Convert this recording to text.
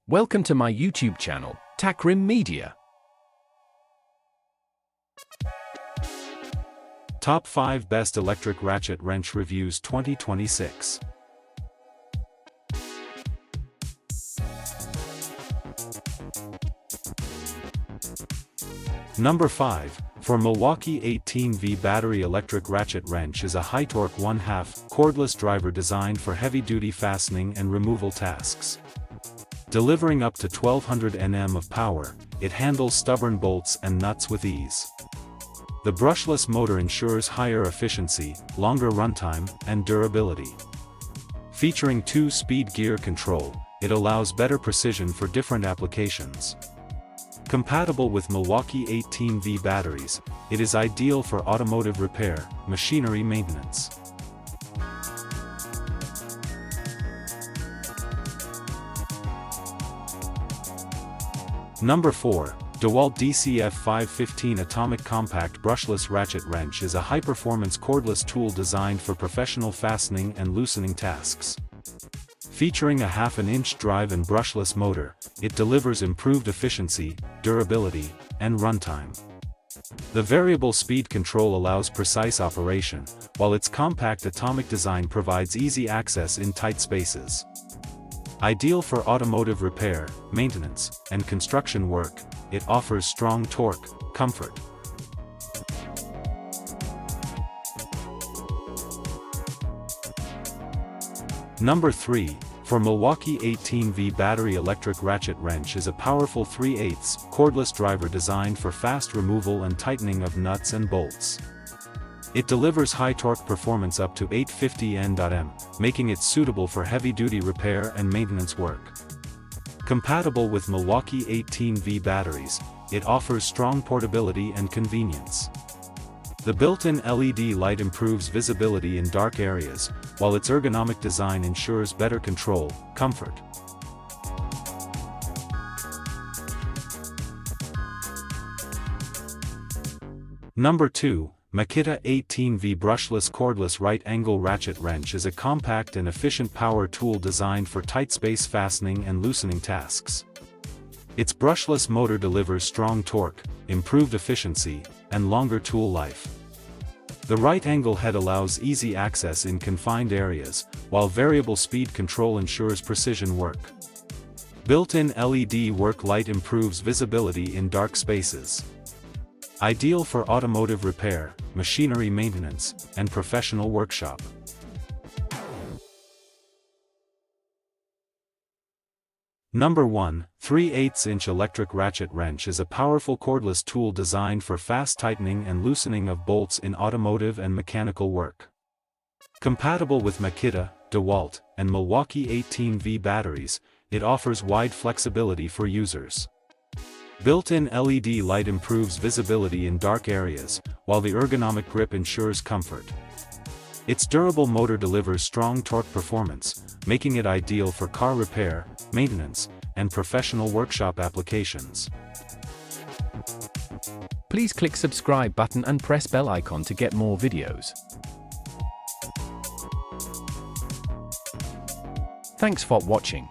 Welcome to my YouTube channel, Takrim Media. Top 5 Best Electric Ratchet Wrench Reviews 2026. Number 5, for Milwaukee 18V Battery Electric Ratchet Wrench is a high-torque 1/2 cordless driver designed for heavy-duty fastening and removal tasks. Delivering up to 1200 Nm of power, it handles stubborn bolts and nuts with ease. The brushless motor ensures higher efficiency, longer runtime, and durability. Featuring 2-speed gear control, it allows better precision for different applications. Compatible with Milwaukee 18V batteries, it is ideal for automotive repair, machinery maintenance. Number 4, Dewalt DCF 515 Atomic Compact Brushless Ratchet Wrench is a high-performance cordless tool designed for professional fastening and loosening tasks. Featuring a 1/2-inch drive and brushless motor, it delivers improved efficiency, durability, and runtime. The variable speed control allows precise operation, while its compact atomic design provides easy access in tight spaces. Ideal for automotive repair, maintenance, and construction work, it offers strong torque, comfort. Number 3, for Milwaukee 18V Battery Electric Ratchet Wrench is a powerful 3/8 cordless driver designed for fast removal and tightening of nuts and bolts. It delivers high torque performance up to 850 Nm, making it suitable for heavy-duty repair and maintenance work. Compatible with Milwaukee 18V batteries, it offers strong portability and convenience. The built-in LED light improves visibility in dark areas, while its ergonomic design ensures better control, comfort. Number 2, Makita 18V Brushless Cordless Right-Angle Ratchet Wrench is a compact and efficient power tool designed for tight space fastening and loosening tasks. Its brushless motor delivers strong torque, improved efficiency, and longer tool life. The right-angle head allows easy access in confined areas, while variable speed control ensures precision work. Built-in LED work light improves visibility in dark spaces. Ideal for automotive repair, machinery maintenance, and professional workshop. Number 1, 3/8-inch Electric Ratchet Wrench is a powerful cordless tool designed for fast tightening and loosening of bolts in automotive and mechanical work. Compatible with Makita, Dewalt, and Milwaukee 18V batteries, it offers wide flexibility for users. Built-in LED light improves visibility in dark areas, while the ergonomic grip ensures comfort. Its durable motor delivers strong torque performance, making it ideal for car repair, maintenance, and professional workshop applications. Please click subscribe button and press bell icon to get more videos. Thanks for watching.